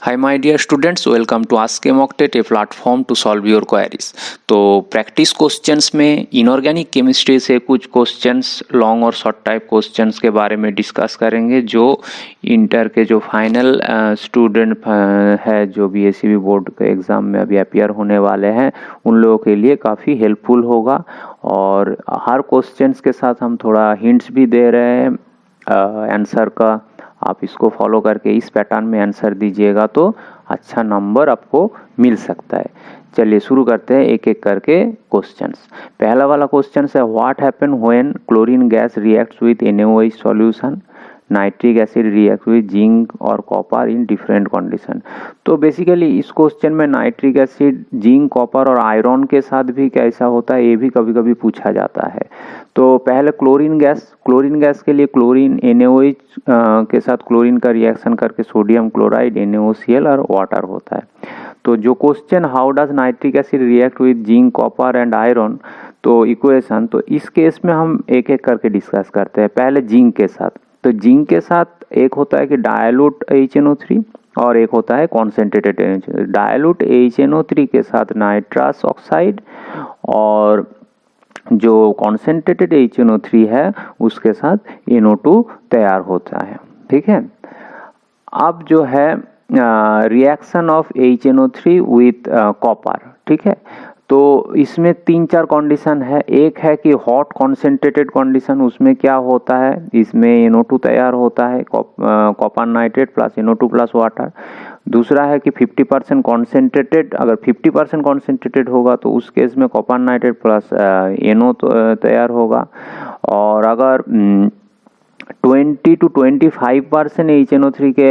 Hi my dear students, welcome to Ask a Mock TET, a platform to solve your queries। तो practice questions में inorganic chemistry से कुछ questions long और short type questions के बारे में discuss करेंगे जो इंटर के जो फाइनल स्टूडेंट है जो बीएससीबी बोर्ड के एग्ज़ाम में अभी अपियर होने वाले हैं उन लोगों के लिए काफ़ी हेल्पफुल होगा। और हर क्वेश्चंस के साथ हम थोड़ा हिंट्स भी दे रहे हैं आंसर का। आप इसको फॉलो करके इस पैटर्न में आंसर दीजिएगा तो अच्छा नंबर आपको मिल सकता है। चलिए शुरू करते हैं एक एक करके क्वेश्चंस। पहला वाला क्वेश्चन है what happen when chlorine gas reacts with NaOH solution, nitric acid react with zinc और कॉपर इन डिफरेंट कंडीशन। तो बेसिकली इस क्वेश्चन में नाइट्रिक एसिड, जिंक, कॉपर और आयरन के साथ भी कैसा होता है ये भी कभी कभी पूछा जाता है। तो पहले क्लोरीन गैस के लिए क्लोरीन NaOH के साथ क्लोरीन का रिएक्शन करके सोडियम क्लोराइड NaOCl और वाटर होता है। तो जो question how does nitric acid react with zinc, copper and iron, तो इक्वेशन, तो इस केस में हम एक एक करके डिस्कस करते हैं। पहले जिंक के साथ, तो जिंक के साथ एक होता है कि डायलूट HNO3 और एक होता है कॉन्सेंट्रेटेड HNO3। डायलूट HNO3 के साथ नाइट्रस ऑक्साइड और जो कॉन्सेंट्रेटेड HNO3 है उसके साथ NO2 तैयार होता है। ठीक है, अब जो है reaction of HNO3 with copper, ठीक है, तो इसमें तीन चार कंडीशन है। एक है कि हॉट कॉन्सेंट्रेटेड कंडीशन, उसमें क्या होता है, इसमें NO2 तैयार होता है, copper nitrate plus NO2 plus water. दूसरा है कि 50% कॉन्सेंट्रेटेड, अगर 50% कॉन्सेंट्रेटेड होगा तो उस केस में कॉपर नाइट्रेट प्लस NO तैयार होगा। और अगर 20 to 25% HNO3 के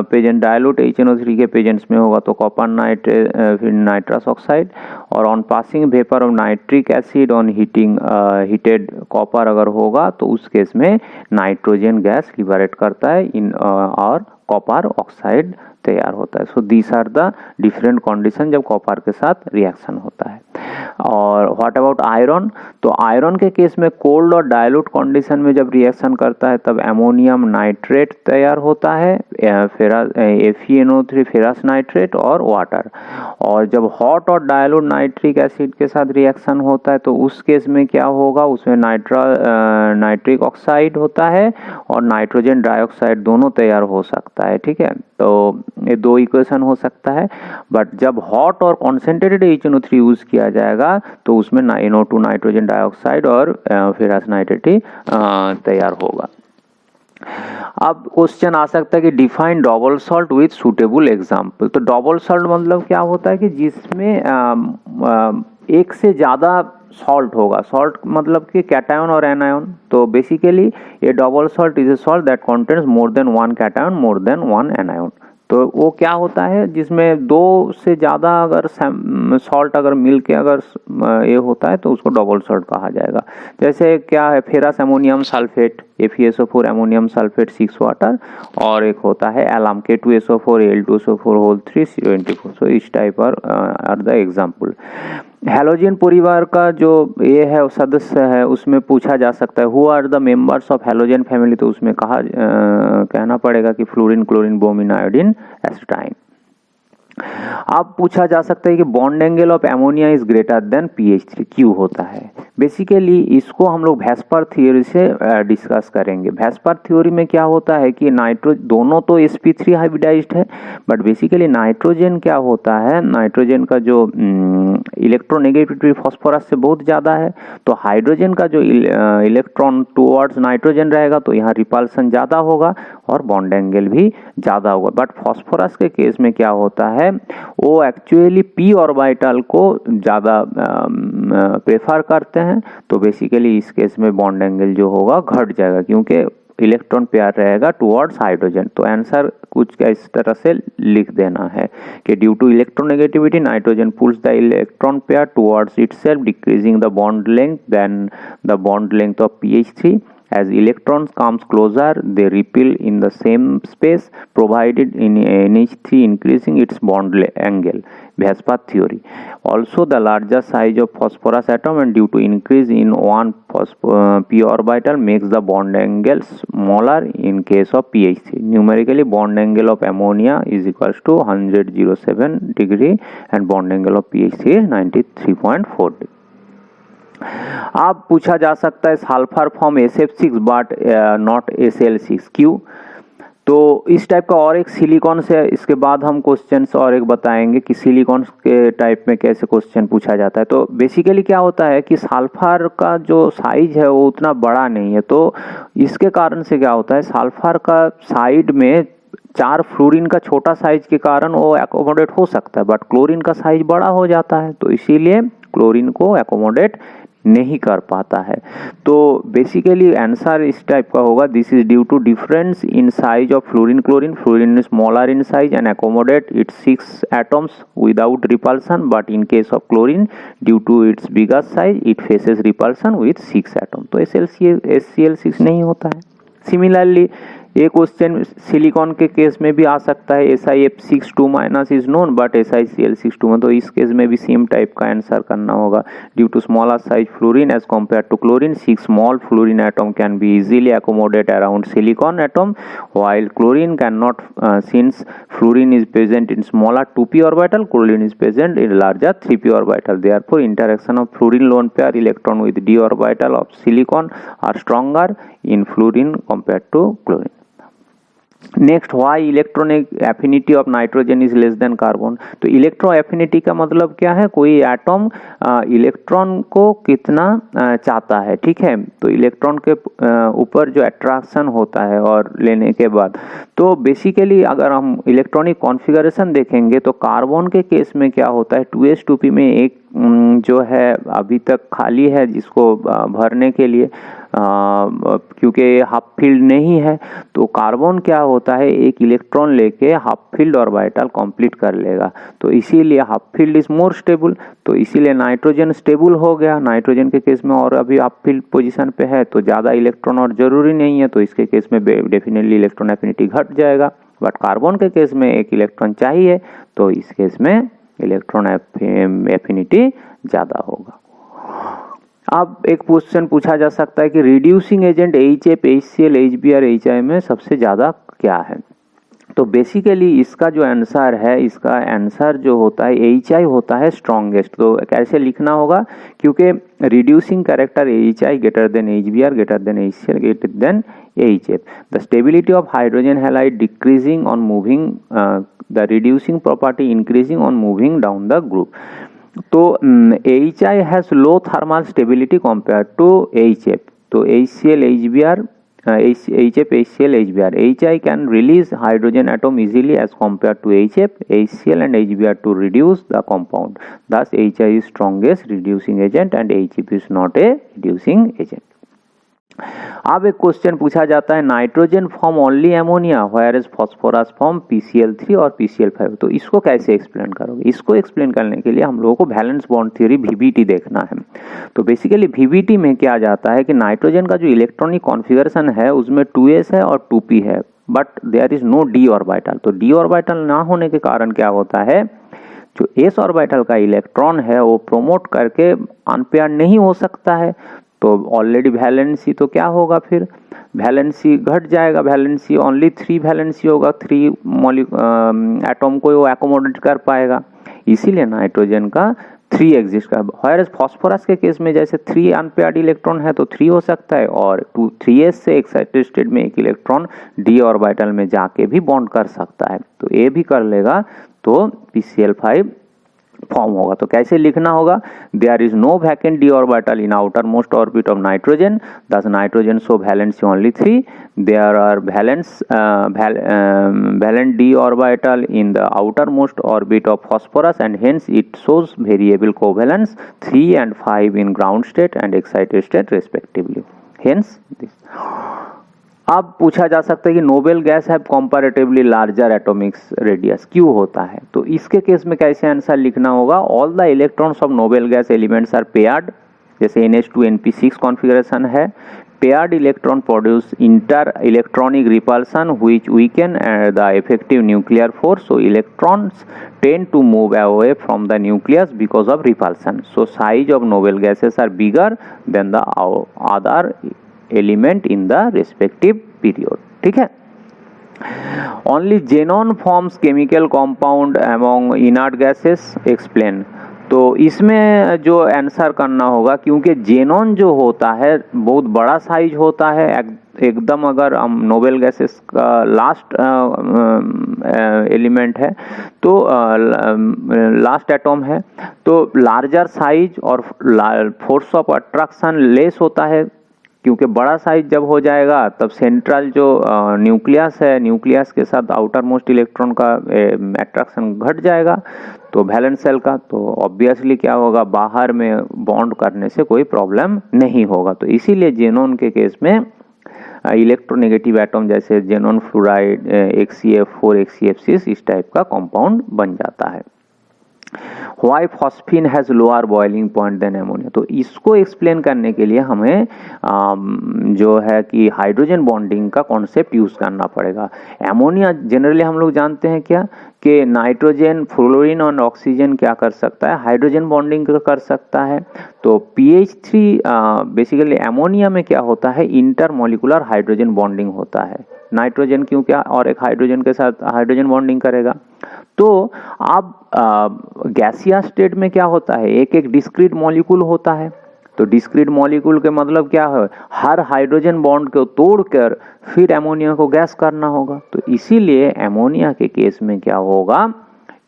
प्रेजेंट, डायलूट HNO3 के प्रेजेंट्स में होगा तो कॉपर नाइट्रेट, फिर नाइट्रस ऑक्साइड। और on passing vapour of nitric acid on heating heated copper अगर होगा तो उस केस में नाइट्रोजन गैस लिबरेट करता है और कॉपर ऑक्साइड तैयार होता है। So these are the different condition जब कॉपर के साथ रिएक्शन होता है। और व्हाट अबाउट आयरन, तो आयरन के केस में कोल्ड और डायलूट कंडीशन में जब रिएक्शन करता है तब अमोनियम नाइट्रेट तैयार होता है, FeNO3 फेरस नाइट्रेट और वाटर। और जब हॉट और डायलूट नाइट्रिक एसिड के साथ रिएक्शन होता है तो उस केस में क्या होगा, उसमें नाइट्रिक ऑक्साइड होता है और नाइट्रोजन डाइऑक्साइड दोनों तैयार हो सकता है। ठीक है, तो ये दो इक्वेशन हो सकता है। बट जब हॉट और कॉन्सेंट्रेटेड HNO3 यूज किया जाएगा तो उसमें NO2 नाइट्रोजन डाइऑक्साइड और फेरस नाइट्रेट ही तैयार होगा। अब क्वेश्चन आ सकता है कि define double salt with suitable example. तो डबल सॉल्ट मतलब क्या होता है कि जिसमें एक से ज़्यादा सॉल्ट होगा। सॉल्ट मतलब कि कैटायन और एनायन। तो बेसिकली ये double salt is a salt that contains more than one cation more than one anion. तो वो क्या होता है जिसमें दो से ज़्यादा अगर सॉल्ट अगर मिल के अगर ये होता है तो उसको डबल सॉल्ट कहा जाएगा। जैसे क्या है, ferrous ammonium sulphate FeSO4 ammonium sulphate 6 water, और एक होता है alum K2SO4 Al2SO4 whole 3 so इस type are the example. Halogen परिवार का जो ये है सदस्य है उसमें पूछा जा सकता है who are the members of halogen family, तो उसमें कहना पड़ेगा कि fluorine, chlorine, bromine, iodine, astatine. अब पूछा जा सकता है कि bond angle of ammonia is greater than pH3, क्यों होता है। बेसिकली इसको हम लोग भैस्पर थ्योरी से डिस्कस करेंगे। भैस्पर थ्योरी में क्या होता है कि दोनों तो sp3 हाइब्रिडाइज्ड है, बट बेसिकली नाइट्रोजन क्या होता है, नाइट्रोजन का जो इलेक्ट्रोनेगेटिविटी फास्फोरस से बहुत ज़्यादा है, तो हाइड्रोजन का जो इलेक्ट्रॉन टुवर्ड्स नाइट्रोजन रहेगा तो यहाँ रिपल्सन ज़्यादा होगा और बॉन्ड एंगल भी ज़्यादा होगा। बट फास्फोरस के केस में क्या होता है, वो एक्चुअली p ऑर्बिटल को ज़्यादा प्रेफर करते हैं। तो बेसिकली इस केस में बॉन्ड एंगल जो होगा घट जाएगा क्योंकि इलेक्ट्रॉन पेयर रहेगा टुवर्ड्स हाइड्रोजन। तो आंसर कुछ इस तरह से लिख देना है कि due to electronegativity nitrogen pulls the electron pair towards itself decreasing the bond length than the bond length of pH3 As electrons comes closer, they repel in the same space, provided in NH3 increasing its bond angle. Vspar's theory. Also, the larger size of phosphorus atom and due to increase in one p orbital makes the bond angle smaller in case of pH3. Numerically, bond angle of ammonia is equals to 107 degree and bond angle of pH3 is 93.4 degree. अब पूछा जा सकता है sulphur form SF6 but not SL6 क्यों? तो इस type का और एक सिलिकॉन से इसके बाद हम क्वेश्चंस और एक बताएंगे कि सिलिकॉन के टाइप में कैसे क्वेश्चन पूछा जाता है। तो बेसिकली क्या होता है कि सल्फर का जो साइज है वो उतना बड़ा नहीं है, तो इसके कारण से क्या होता है सल्फर का साइड में 4 फ्लोरीन का छोटा साइज के कारण वो एकोमोडेट हो सकता है, बट क्लोरीन का साइज बड़ा हो जाता है तो इसीलिए क्लोरीन को एकोमोडेट नहीं कर पाता है। तो बेसिकली आंसर इस टाइप का होगा, this is due to difference in size of fluorine chlorine. Fluorine is smaller in size and accommodate its 6 atoms without repulsion, but in case of chlorine due to its bigger size it faces repulsion with 6 atom, तो HCl6 नहीं होता है। Similarly ये question silicon के case में भी आ सकता है, SiF62 minus is known but SiCl62 तो इस केस में भी सेम टाइप का आंसर करना होगा। Due to smaller size fluorine as compare to chlorine, 6 small fluorine atom can be easily accommodate around silicon atom while chlorine can not, since fluorine is present in smaller 2p orbital, chlorine is present in larger 3p orbital. Therefore interaction of fluorine lone pair electron with d orbital of silicon are stronger in fluorine compare to chlorine. Next, why electronic affinity of nitrogen is less than carbon. तो electro affinity का मतलब क्या है, कोई atom electron को कितना चाहता है, ठीक है। तो इलेक्ट्रॉन के ऊपर जो अट्रैक्शन होता है और लेने के बाद, तो बेसिकली अगर हम इलेक्ट्रॉनिक कॉन्फ़िगरेशन देखेंगे तो कार्बन के केस में क्या होता है 2s2p में एक जो है अभी तक खाली है जिसको भरने के लिए, क्योंकि हाफ फील्ड नहीं है, तो कार्बन क्या होता है एक इलेक्ट्रॉन लेके हाफ फील्ड ऑर्बिटल कंप्लीट कर लेगा, तो इसीलिए half field is more stable, तो इसीलिए नाइट्रोजन स्टेबल हो गया। नाइट्रोजन के केस में और अभी हाफ फील्ड पोजीशन पे है तो ज़्यादा इलेक्ट्रॉन और ज़रूरी नहीं है, तो इसके केस में डेफिनेटली इलेक्ट्रॉन एफिनिटी घट जाएगा। बट कार्बन के केस में एक इलेक्ट्रॉन चाहिए तो इस केस में इलेक्ट्रॉन एफिनिटी ज़्यादा होगा। अब एक क्वेश्चन पूछा जा सकता है कि reducing agent HF, HCl, HBr, HI में सबसे ज़्यादा क्या है। तो बेसिकली इसका जो आंसर है, इसका आंसर जो होता है HI होता है स्ट्रॉन्गेस्ट। तो कैसे लिखना होगा, क्योंकि reducing character HI greater than HBr greater than HCl greater than HF। The stability of hydrogen halide decreasing on moving, the reducing property increasing on moving down the group. तो HI has low thermal stability compared to HF. तो HCl, HBr, HF, HCl, HBr. HI can release hydrogen atom easily as compared to HF, HCl and HBr to reduce the compound. Thus, HI is strongest reducing agent and HF is not a reducing agent. अब एक question पूछा जाता है nitrogen form only ammonia where is phosphorus form PCl3 और PCl5। तो इसको कैसे explain करोगे? इसको एक्सप्लेन करने के लिए हम लोगों को वैलेंस बॉन्ड थ्योरी VBT देखना है। तो बेसिकली VBT में क्या जाता है कि नाइट्रोजन का जो इलेक्ट्रॉनिक कॉन्फ़िगरेशन है उसमें 2s है और 2p है, but there is no d orbital. तो d ऑर्बिटल ना होने के कारण क्या होता है, जो s ऑर्बिटल का इलेक्ट्रॉन है वो प्रोमोट करके अनपेयर नहीं हो सकता है, तो ऑलरेडी वैलेंसी तो क्या होगा, फिर वैलेंसी घट जाएगा, वैलेंसी ओनली 3 वैलेंसी होगा, 3 एटम को वो एकोमोडेट कर पाएगा, इसीलिए नाइट्रोजन का 3 एग्जिस्ट कर। व्हेयरएज फॉस्फोरस के केस में जैसे 3 अनपेयर्ड इलेक्ट्रॉन है तो 3 हो सकता है, और 3s से एक्साइटेड स्टेट में एक इलेक्ट्रॉन d ऑर्बिटल में जाके भी बॉन्ड कर सकता है, तो ये भी कर लेगा, तो PCl5 फॉर्म होगा। तो कैसे लिखना होगा, there is no vacant d orbital in outermost orbit of nitrogen, thus nitrogen show valency only 3, there are valent d orbital in the outermost orbit of phosphorus and hence it shows variable covalence 3 and 5 in ground state and excited state respectively, hence this. अब पूछा जा सकता है कि noble gas है comparatively larger atomic radius, क्यों होता है? तो इसके केस में कैसे आंसर लिखना होगा, all the electrons of noble gas elements are paired, जैसे NH2 NP6 कॉन्फ़िगरेशन है, paired electron produce inter-electronic repulsion which weaken the effective nuclear force. So electrons tend to move away from the nucleus because of repulsion. So size of noble gases are bigger than the other element in the respective period. ठीक है. Only xenon forms chemical compound among inert gases. Explain. तो इसमें जो answer करना होगा, क्योंकि xenon जो होता है बहुत बड़ा साइज होता है एकदम, अगर हम नोबेल गैसेस का लास्ट एलिमेंट है तो लास्ट एटॉम है, तो लार्जर साइज और फोर्स ऑफ अट्रैक्शन लेस होता है, क्योंकि बड़ा साइज जब हो जाएगा तब सेंट्रल जो न्यूक्लियस है, न्यूक्लियस के साथ आउटर मोस्ट इलेक्ट्रॉन का अट्रैक्शन घट जाएगा तो वैलेंस सेल का, तो ऑब्वियसली क्या होगा, बाहर में बॉन्ड करने से कोई प्रॉब्लम नहीं होगा. तो इसीलिए जेनॉन के केस में इलेक्ट्रोनेगेटिव एटम जैसे जेनॉन फ्लोराइड, HCF4, HCF6 इस टाइप का कंपाउंड बन जाता है. Why phosphine has lower boiling point than ammonia? तो इसको एक्सप्लेन करने के लिए हमें जो है कि हाइड्रोजन बॉन्डिंग का कॉन्सेप्ट यूज करना पड़ेगा. एमोनिया जनरली हम लोग जानते हैं क्या कि नाइट्रोजन, फ्लोरीन और ऑक्सीजन क्या कर सकता है, हाइड्रोजन बॉन्डिंग कर सकता है. तो PH3 बेसिकली एमोनिया में क्या होता है, इंटरमोलिकुलर हाइड्रोजन बॉन्डिंग होता है. नाइट्रोजन क्यों क्या और एक हाइड्रोजन के साथ हाइड्रोजन बॉन्डिंग करेगा. तो अब गैसिया स्टेट में क्या होता है, एक एक डिस्क्रीट मॉलिक्यूल होता है. तो डिस्क्रीट मॉलिक्यूल के मतलब क्या है, हर हाइड्रोजन बॉन्ड को तोड़कर फिर एमोनिया को गैस करना होगा. तो इसीलिए एमोनिया के केस में क्या होगा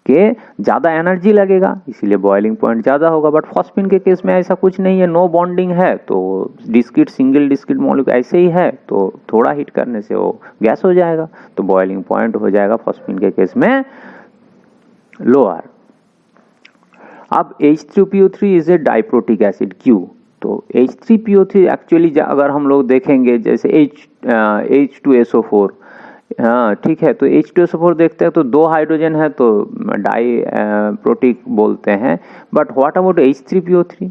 कि ज़्यादा एनर्जी लगेगा, इसीलिए बॉइलिंग पॉइंट ज़्यादा होगा. बट फॉस्फीन के केस में ऐसा कुछ नहीं है, नो बॉन्डिंग है, तो डिस्क्रीट सिंगल डिस्क्रीट मॉलिक्यूल ऐसे ही है, तो थोड़ा हीट करने से वो गैस हो जाएगा, तो बॉइलिंग पॉइंट हो जाएगा फॉस्फीन के केस में लोअर. अब H3PO3 is a diprotic acid. क्यों? तो H3PO3 एक्चुअली अगर हम लोग देखेंगे जैसे H2SO4, हाँ ठीक है, तो H2SO4 देखते हैं तो दो हाइड्रोजन है तो डाइप्रोटिक बोलते हैं. But what about H3PO3?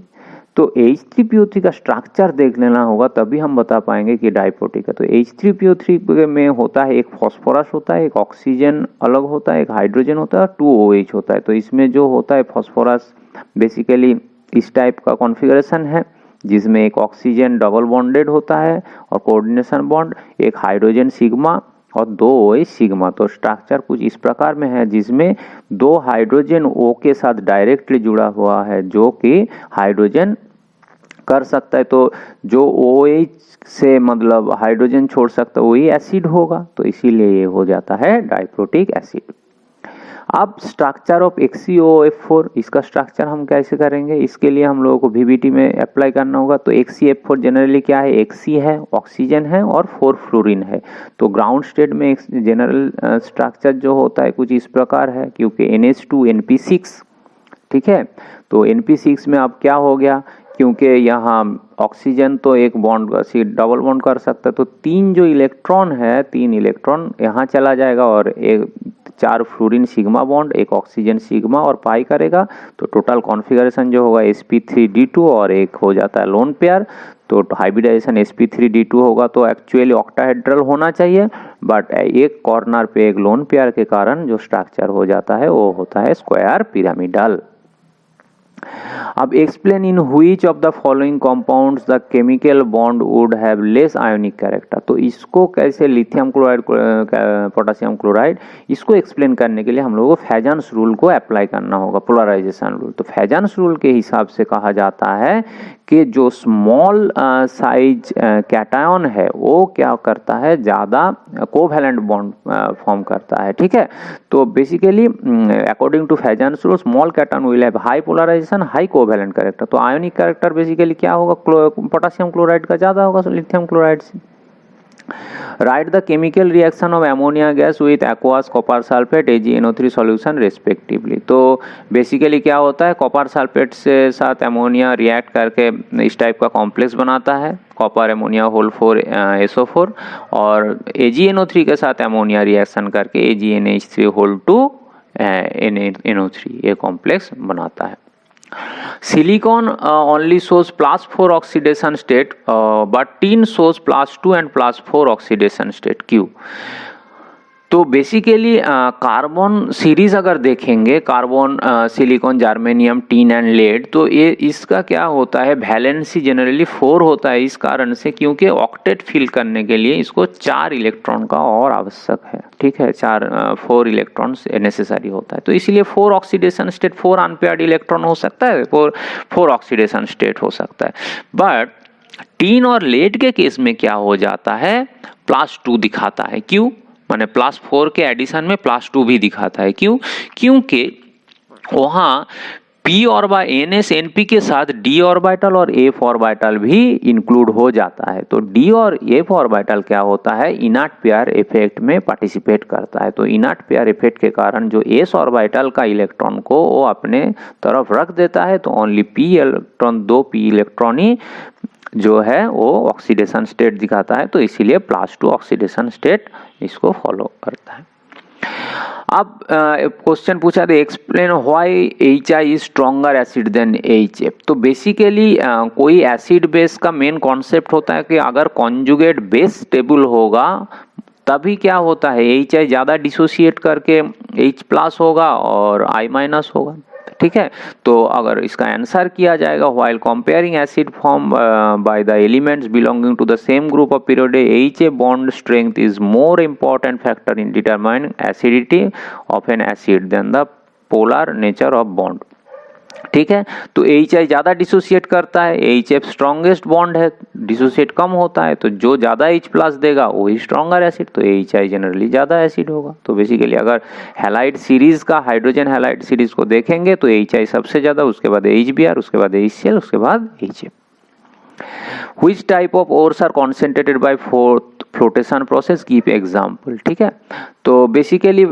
तो H3PO3 का स्ट्रक्चर देख लेना होगा तभी हम बता पाएंगे कि डाइप्रोटिक है. तो H3PO3 में होता है एक फॉस्फोरस होता है, एक ऑक्सीजन अलग होता है, एक हाइड्रोजन होता है और 2 OH होता है. तो इसमें जो होता है फॉस्फोरस बेसिकली इस टाइप का कॉन्फ़िगरेशन है जिसमें एक ऑक्सीजन डबल बॉन्डेड होता है और कोऑर्डिनेशन बॉन्ड, एक हाइड्रोजन सिग्मा और 2 OH सिग्मा. तो स्ट्रक्चर कुछ इस प्रकार में है जिसमें 2 हाइड्रोजन O के साथ डायरेक्टली जुड़ा हुआ है जो कि हाइड्रोजन कर सकता है. तो जो OH से मतलब हाइड्रोजन छोड़ सकता है वही एसिड होगा, तो इसीलिए ये हो जाता है डाइप्रोटिक एसिड. अब स्ट्रक्चर ऑफ XeOF4, इसका स्ट्रक्चर हम कैसे करेंगे, इसके लिए हम लोगों को VBT में अप्लाई करना होगा. तो XeF4 जनरली क्या है, Xe है, ऑक्सीजन है और 4 फ्लोरीन है. तो ग्राउंड स्टेट में जनरल स्ट्रक्चर जो होता है कुछ इस प्रकार है, क्योंकि NH2 NP6, ठीक है. तो NP6 में अब क्या हो गया, क्योंकि यहाँ ऑक्सीजन तो एक बॉन्ड डबल बॉन्ड कर सकता है, तो 3 जो इलेक्ट्रॉन है, 3 इलेक्ट्रॉन यहाँ चला जाएगा और एक 4 फ्लोरीन सिग्मा बॉन्ड, एक ऑक्सीजन सिग्मा और पाई करेगा. तो टोटल कॉन्फ़िगरेशन जो होगा sp3d2 और एक हो जाता है लोन पेयर. तो हाइब्रिडाइजेशन sp3d2 होगा तो एक्चुअली ऑक्टाहेड्रल होना चाहिए, बट एक कॉर्नर पे एक लोन पेयर के कारण जो स्ट्रक्चर हो जाता है वो होता है स्क्वायर पिरामिडल. अब explain in which of the following compounds the chemical bond would have less ionic character. तो इसको कैसे, लिथियम क्लोराइड, पोटेशियम क्लोराइड, इसको एक्सप्लेन करने के लिए हम लोगों को फैजान्स रूल को अप्लाई करना होगा, पोलराइजेशन रूल. तो फैजान्स रूल के हिसाब से कहा जाता है कि जो स्मॉल साइज कैटायन है वो क्या करता है, ज़्यादा कोवैलेंट बॉन्ड फॉर्म करता है, ठीक है. तो basically according to Fajans rule small cation will have high polarization, high covalent character. तो आयोनिक कैरेक्टर बेसिकली क्या होगा, पोटेशियम क्लोराइड का ज़्यादा होगा लिथियम क्लोराइड से. Write the chemical reaction of ammonia gas with aqueous copper sulphate AgNO3 solution respectively. तो basically क्या होता है, कॉपर सल्फेट से साथ एमोनिया रिएक्ट करके इस टाइप का कॉम्प्लेक्स बनाता है, कॉपर एमोनिया होल 4 SO4, और AgNO3 के साथ एमोनिया रिएक्शन करके AgNH3 होल 2 NO3 ये कॉम्प्लेक्स बनाता है. Silicon only shows +4 oxidation state, but tin shows +2 and +4 oxidation state. क्यों? तो बेसिकली कार्बन सीरीज अगर देखेंगे, carbon, silicon, germanium, tin and lead, तो ये इसका क्या होता है, वैलेंसी जनरली 4 होता है, इस कारण से क्योंकि ऑक्टेट फिल करने के लिए इसको 4 इलेक्ट्रॉन का और आवश्यक है, ठीक है, 4 इलेक्ट्रॉन्स नेसेसरी होता है, तो इसलिए 4 ऑक्सीडेशन स्टेट, 4 अनपेयर्ड इलेक्ट्रॉन हो सकता है, 4 ऑक्सीडेशन स्टेट हो सकता है। बट टीन और लेड के केस में क्या हो जाता है, +2 दिखाता है। क्यों? माने +4 के एडिशन में +2 भी दिखाता है। क्यों? क्योंकि वहाँ p और ns np के साथ d ऑर्बिटल और f ऑर्बिटल भी इंक्लूड हो जाता है। तो d और f ऑर्बिटल क्या होता है, इनर्ट पेयर इफेक्ट में पार्टिसिपेट करता है। तो इनर्ट पेयर इफेक्ट के कारण जो s ऑर्बिटल का इलेक्ट्रॉन को वो अपने तरफ रख देता है, तो only p electron, 2 p electron ही जो है वो ऑक्सीडेशन स्टेट दिखाता है, तो इसीलिए +2 ऑक्सीडेशन स्टेट इसको फॉलो करता है। अब क्वेश्चन पूछा था, explain why HI is stronger acid than HF। तो बेसिकली कोई एसिड बेस का मेन कॉन्सेप्ट होता है कि अगर कॉन्जुगेट बेस स्टेबल होगा तभी क्या होता है, HI ज़्यादा डिसोसिएट करके H+ होगा और I- होगा, ठीक है। तो अगर इसका आंसर किया जाएगा, while comparing acid form by the elements belonging to the same group of period, HA bond strength is more important factor in determining acidity of an acid than the polar nature of bond, ठीक है। तो HI ज्यादा dissociate करता है, HF strongest bond है, dissociate कम होता है, तो जो ज्यादा H+ देगा वही स्ट्रॉन्गर एसिड, तो HI जनरली ज्यादा एसिड होगा। तो बेसिकली अगर हैलाइड सीरीज का, हाइड्रोजन हैलाइड सीरीज को देखेंगे तो HI सबसे ज्यादा, उसके बाद HBr, उसके बाद HCl, उसके बाद HF। Which type of ores are concentrated by flotation process, give example, ठीक है। तो बेसिकली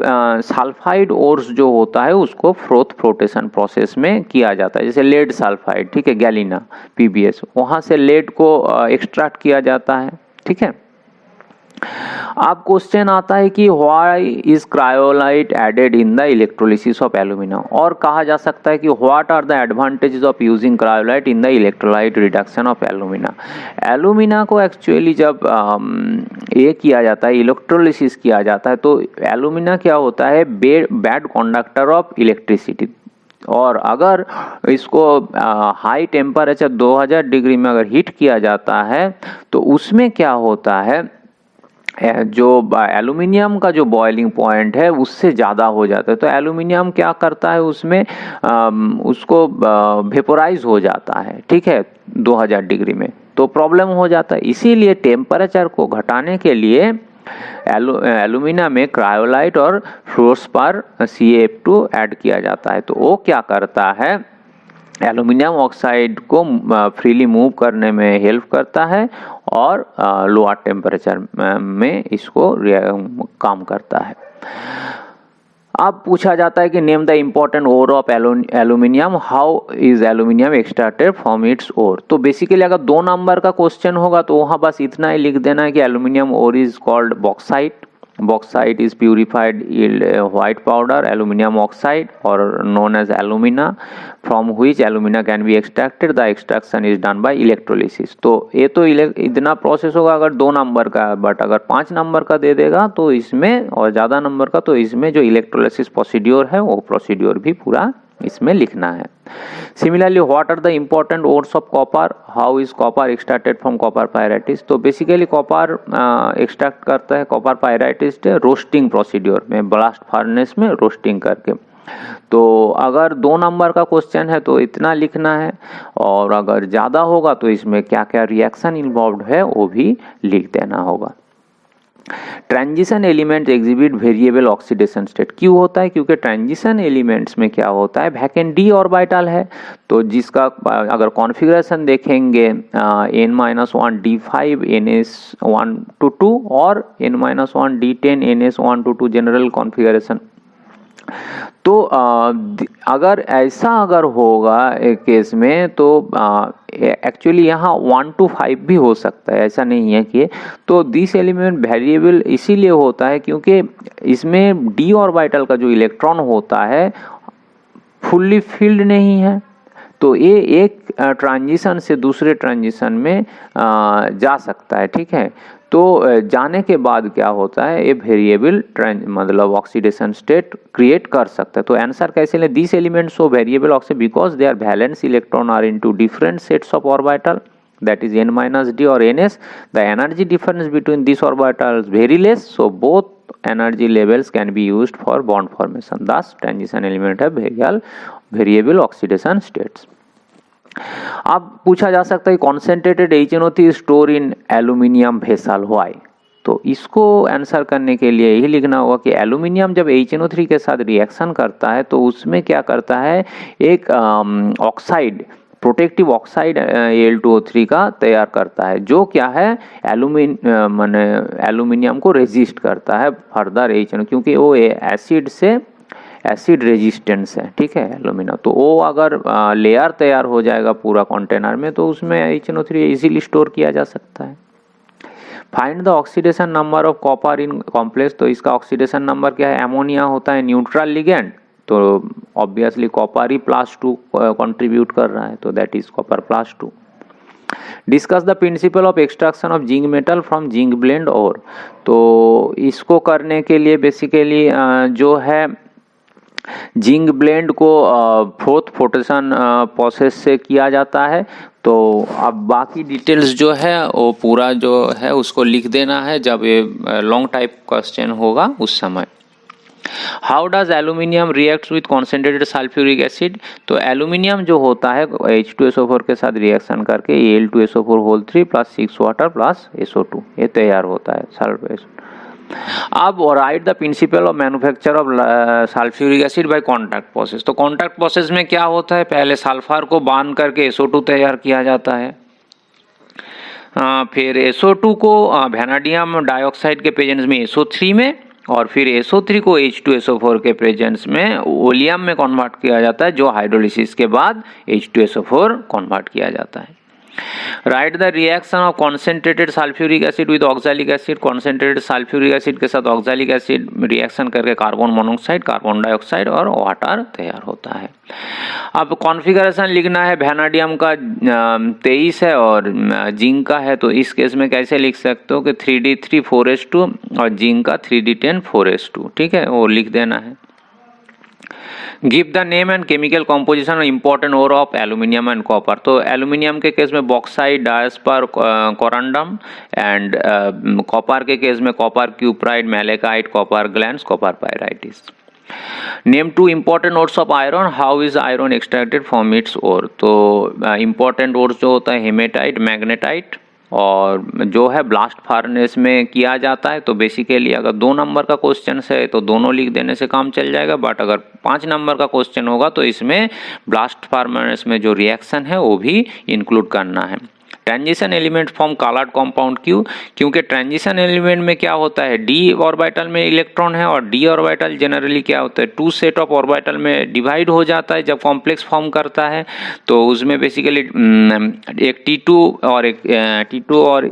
सल्फाइड ओर्स जो होता है उसको फ्लोटेशन प्रोसेस में किया जाता है, जैसे लेड सल्फाइड, ठीक है, गैलिना PbS, वहां से लेड को एक्सट्रैक्ट किया जाता है, ठीक है। अब क्वेश्चन आता है कि why is cryolite added in the electrolysis of alumina, और कहा जा सकता है कि what are the advantages of using cryolite in the electrolyte reduction of alumina. Alumina को एक्चुअली जब ये किया जाता है, इलेक्ट्रोलिसिस किया जाता है, तो एल्यूमिना क्या होता है, बैड कंडक्टर ऑफ इलेक्ट्रिसिटी, और अगर इसको हाई टेम्परेचर 2000 डिग्री में अगर हीट किया जाता है तो उसमें क्या होता है, जो एल्यूमिनियम का जो बॉइलिंग पॉइंट है उससे ज़्यादा हो जाता है, तो एल्यूमिनियम क्या करता है, उसमें उसको वेपोराइज हो जाता है, ठीक है, 2000 डिग्री में, तो प्रॉब्लम हो जाता है। इसीलिए टेम्परेचर को घटाने के लिए एल्यूमिना में क्रायोलाइट और फ्लोरोस्पर CaF2 ऐड किया जाता है। तो वो क्या करता है, एल्यूमिनियम ऑक्साइड को फ्रीली मूव करने में हेल्प करता है और लोअर टेम्परेचर में इसको काम करता है। अब पूछा जाता है कि name the important ore of aluminium, how is aluminium extracted from its ore. तो बेसिकली अगर 2 नंबर का क्वेश्चन होगा तो वहाँ बस इतना ही लिख देना है कि aluminium ore is called bauxite, bauxite is purified yield white powder aluminum oxide or known as alumina from which alumina can be extracted, the extraction is done by electrolysis। तो ये तो इतना प्रोसेस होगा अगर 2 नंबर का, but अगर 5 number का दे देगा तो इसमें, और ज़्यादा नंबर का, तो इसमें जो इलेक्ट्रोलिसिस प्रोसीड्योर है वो प्रोसीड्योर भी पूरा इसमें लिखना है। Similarly what are the important ores of copper, how is copper extracted from copper pyrites. तो बेसिकली कॉपर एक्सट्रैक्ट करता है कॉपर पायराइटिस रोस्टिंग प्रोसीड्योर में, ब्लास्ट फर्नेस में रोस्टिंग करके। तो अगर 2 नंबर का क्वेश्चन है तो इतना लिखना है, और अगर ज़्यादा होगा तो इसमें क्या क्या रिएक्शन इन्वॉल्व है वो भी लिख देना होगा। Transition element exhibit variable oxidation state, क्यों होता है, क्योंकि ट्रांजिशन एलिमेंट्स में क्या होता है, वैकेंट d ऑर्बिटल है, तो जिसका अगर कॉन्फ़िगरेशन देखेंगे n-1 d5 ns1 to 2 और n-1 d10 ns1 to 2 general configuration. तो अगर ऐसा अगर होगा एक केस में तो एक्चुअली यहाँ 1 to 5 भी हो सकता है, ऐसा नहीं है कि। तो दिस एलिमेंट वेरिएबल इसीलिए होता है क्योंकि इसमें d ऑर्बिटल का जो इलेक्ट्रॉन होता है फुल्ली फिल्ड नहीं है, तो ये एक ट्रांजिशन से दूसरे ट्रांजिशन में जा सकता है, ठीक है। तो जाने के बाद क्या होता है, ये वेरिएबल मतलब ऑक्सीडेशन स्टेट क्रिएट कर सकता है। तो आंसर कैसे लें, this elements of variable oxidation because they are valence electron are into different sets of orbital, that is n minus d or ns. The energy difference between these orbitals very less, so both energy levels can be used for bond formation. Thus transition element have variable oxidation states. अब पूछा जा सकता है concentrated HNO3 store in aluminium vessel why. तो इसको answer करने के लिए यही लिखना होगा कि एल्यूमिनियम जब HNO3 के साथ रिएक्शन करता है तो उसमें क्या करता है, एक ऑक्साइड प्रोटेक्टिव ऑक्साइड Al2O3 का तैयार करता है, जो क्या है एल्यूमिनियम को रेजिस्ट करता है फर्दर HNO, क्योंकि वो एसिड से एसिड रेजिस्टेंस है, ठीक है एल्यूमिनियम। तो वो अगर लेयर तैयार हो जाएगा पूरा कंटेनर में तो उसमें HNO3 इजीली स्टोर किया जा सकता है। Find the oxidation number of copper in complex. तो इसका ऑक्सीडेशन नंबर क्या है, एमोनिया होता है न्यूट्रल लिगेंड, तो ऑब्वियसली कॉपर ही +2 कंट्रीब्यूट कर रहा है, तो that is copper +2। Discuss the principle of extraction of zinc metal from zinc blende ore. तो इसको करने के लिए बेसिकली जो है जिंक ब्लेंड को फोर्थ फ्लोटेशन प्रोसेस से किया जाता है। तो अब बाकी डिटेल्स जो है वो पूरा जो है उसको लिख देना है जब ये लॉन्ग टाइप क्वेश्चन होगा उस समय। How does aluminium reacts with concentrated sulphuric acid. तो एल्यूमिनियम जो होता है H2SO4 के साथ रिएक्शन करके Al2SO4 plus 6 water plus SO2 ये तैयार होता है सल्फेट। अब right the principle of manufacture of sulphuric acid by contact process. तो कॉन्टैक्ट प्रोसेस में क्या होता है, पहले सल्फर को बांध करके SO2 तैयार किया जाता है, फिर SO2 को वैनेडियम डाइऑक्साइड के प्रेजेंस में SO3 में, और फिर SO3 को H2SO4 के प्रेजेंस में ओलियम में कन्वर्ट किया जाता है, जो हाइड्रोलिसिस के बाद H2SO4 कन्वर्ट किया जाता है। Right the reaction of concentrated sulphuric acid with oxalic acid. Concentrated sulphuric acid के साथ ऑक्सैलिक एसिड रिएक्शन करके कार्बन मोनोऑक्साइड, कार्बन डाइऑक्साइड और वाटर तैयार होता है। अब कॉन्फ़िगरेशन लिखना है, वैनेडियम का 23 है और जिंक का है, तो इस केस में कैसे लिख सकते हो कि 3d3 4s2 और जिंक का 3d10 4s2, ठीक है वो लिख देना है। Give the name and chemical composition और important ore of aluminium and copper. तो एल्यूमिनियम के केस में bauxite, diaspore, corundum, and copper के केस में copper cuprite, malachite, copper glance, copper pyrites. Name 2 important ores of iron. How is iron extracted from its ore. तो important ores जो होता है haematite, magnetite, और जो है ब्लास्ट फार्नेस में किया जाता है। तो बेसिकली अगर 2 नंबर का क्वेश्चन है तो दोनों लिख देने से काम चल जाएगा, बट अगर 5 नंबर का क्वेश्चन होगा तो इसमें ब्लास्ट फार्नेस में जो रिएक्शन है वो भी इंक्लूड करना है। Transition element form collared compound क्यों, क्योंकि ट्रांजिशन एलिमेंट में क्या होता है, d ऑर्बिटल में इलेक्ट्रॉन है और d ऑर्बिटल जनरली क्या होता है 2 सेट ऑफ ऑर्बिटल में डिवाइड हो जाता है जब कॉम्प्लेक्स फॉर्म करता है। तो उसमें बेसिकली एक T2 और एक T2 और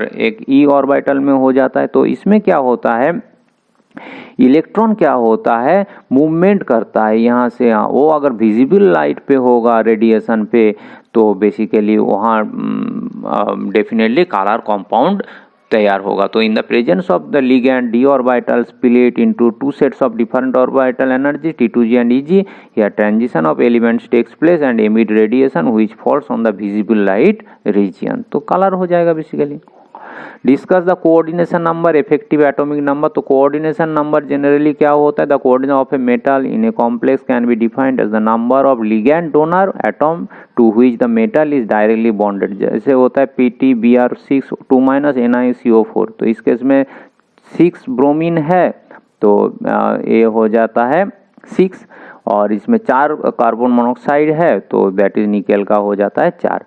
एक E ऑर्बिटल में हो जाता है। तो इसमें क्या होता है, इलेक्ट्रॉन क्या होता है मूवमेंट करता है यहाँ से यहाँ। वो अगर विजिबल लाइट पे होगा रेडिएशन पे तो बेसिकली वहाँ डेफिनेटली कॉलर कंपाउंड तैयार होगा। तो in the presence of the ligand d orbital split into 2 sets of different orbital energy T2g and Eg। Here transition of elements takes place and emit radiation which falls on the visible light region। तो colour हो जाएगा basically. Discuss the coordination number, effective atomic number. तो coordination number generally क्या होता है, the coordination of a metal in a complex can be defined as the number of ligand donor atom to which the metal is directly bonded. जैसे होता है PtBr6 2 NiCO4। तो इस case में 6 bromine है तो ये हो जाता है 6, और इसमें 4 कार्बन मोनोऑक्साइड है तो दैट इज निकेल का हो जाता है 4।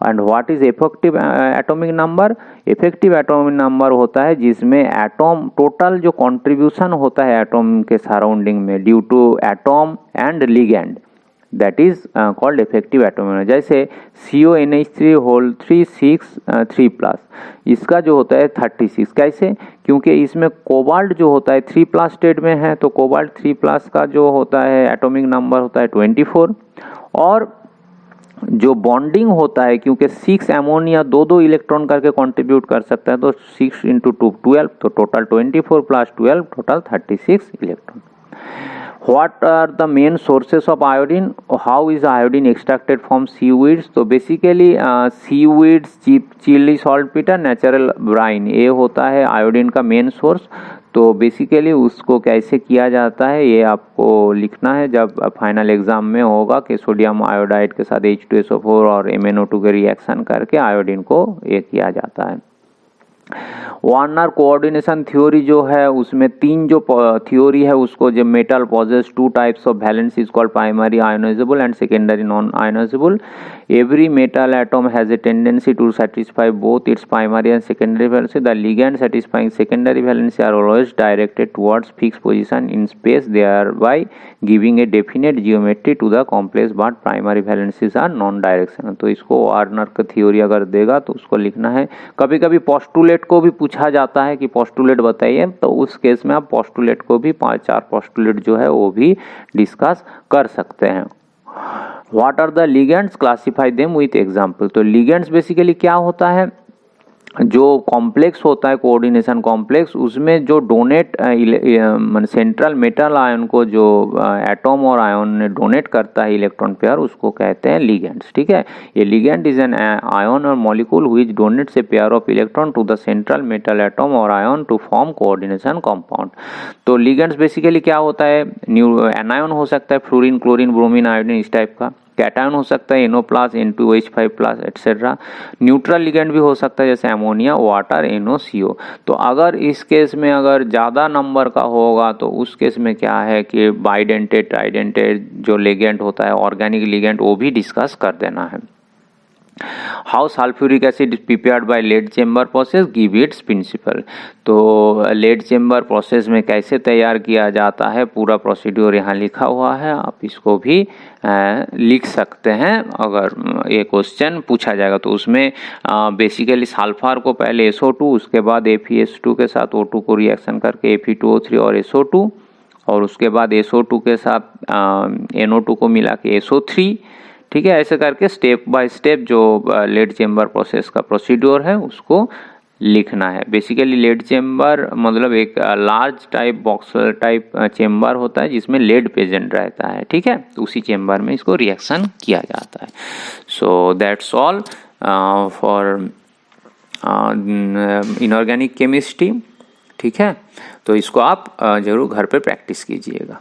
And what is effective atomic number. Effective atomic number होता है जिसमें एटॉम टोटल जो कंट्रीब्यूशन होता है एटॉम के सराउंडिंग में due to atom and ligand, that is called effective atomic number. जैसे CONH3 होल 3 इसका जो होता है 36। कैसे, क्योंकि इसमें कोबाल्ट जो होता है 3+ स्टेट में है, तो कोबाल्ट 3+ का जो होता है एटॉमिक नंबर होता है 24, और जो बॉन्डिंग होता है, क्योंकि 6 अमोनिया दो इलेक्ट्रॉन करके कंट्रीब्यूट कर सकता है, तो 6 इंटू 2 12, तो total 24 plus 12 total 36 electron. What are the main sources of iodine? How is iodine extracted from seaweeds? तो basically seaweeds, Chile saltpetre, natural brine, ये होता है आयोडीन का मेन सोर्स। तो बेसिकली उसको कैसे किया जाता है ये आपको लिखना है जब फाइनल एग्जाम में होगा कि सोडियम आयोडाइड के साथ H2SO4 और MnO2 के रिएक्शन करके आयोडीन को ये किया जाता है। वार्नर कोऑर्डिनेशन थ्योरी जो है उसमें 3 जो थ्योरी है उसको, जब metal possesses 2 types of valence is called primary ionisable and secondary non ionisable. Every metal atom has a tendency to satisfy both its primary and secondary valency. The ligand satisfying secondary valency are always directed towards fixed position in space, thereby giving a definite geometry to the complex, but primary valencies are non-directional. तो इसको Warner का theory अगर देगा तो उसको लिखना है। कभी कभी पोस्टुलेट को भी पूछा जाता है कि पोस्टुलेट बताइए, तो उस केस में आप पोस्टुलेट को भी 5-4 पोस्टुलेट जो है वो भी डिस्कस कर सकते हैं। What are the ligands, classify them with example. तो लिगेंड्स बेसिकली क्या होता है, जो कॉम्प्लेक्स होता है कोऑर्डिनेशन कॉम्प्लेक्स, उसमें जो डोनेट सेंट्रल मेटल आयन को जो एटम और आयन ने डोनेट करता है इलेक्ट्रॉन पेयर, उसको कहते हैं लिगेंड्स। ठीक है, ये ligand is an ion or molecule which donates a pair of electron to the central metal atom or ion to form coordination compound. तो लिगेंड्स बेसिकली क्या होता है, एनायन हो सकता है, फ्लोरीन, क्लोरीन, ब्रोमीन, आयोडीन, इस टाइप का। Cation हो सकता है NO+, N2H5+, etcetera. Neutral ligand भी हो सकता है जैसे अमोनिया, वाटर, NOCO। तो अगर इस केस में अगर ज़्यादा नंबर का होगा तो उस केस में क्या है कि बाइडेंटेड, ट्राइडेंटेड जो लिगेंड होता है, ऑर्गेनिक लिगेंड, वो भी डिस्कस कर देना है। How sulphuric acid is prepared by lead chamber process, give its principle. तो लेड चेम्बर प्रोसेस में कैसे तैयार किया जाता है, पूरा प्रोसीड्योर यहाँ लिखा हुआ है, आप इसको भी लिख सकते हैं अगर ये क्वेश्चन पूछा जाएगा तो। उसमें बेसिकली सल्फर को पहले SO2, उसके बाद FeS2 के साथ O2 को रिएक्शन करके Fe2O3 और SO2, और उसके बाद SO2 के साथ NO2 को मिला के SO3। ठीक है, ऐसे करके स्टेप बाय स्टेप जो लेड चेम्बर प्रोसेस का प्रोसीड्योर है उसको लिखना है। बेसिकली लेड चेम्बर मतलब एक large type box type chamber होता है जिसमें लेड प्रेजेंट रहता है। ठीक है, तो उसी चेम्बर में इसको रिएक्शन किया जाता है। So that's all for inorganic chemistry. ठीक है, तो इसको आप जरूर घर पे प्रैक्टिस कीजिएगा।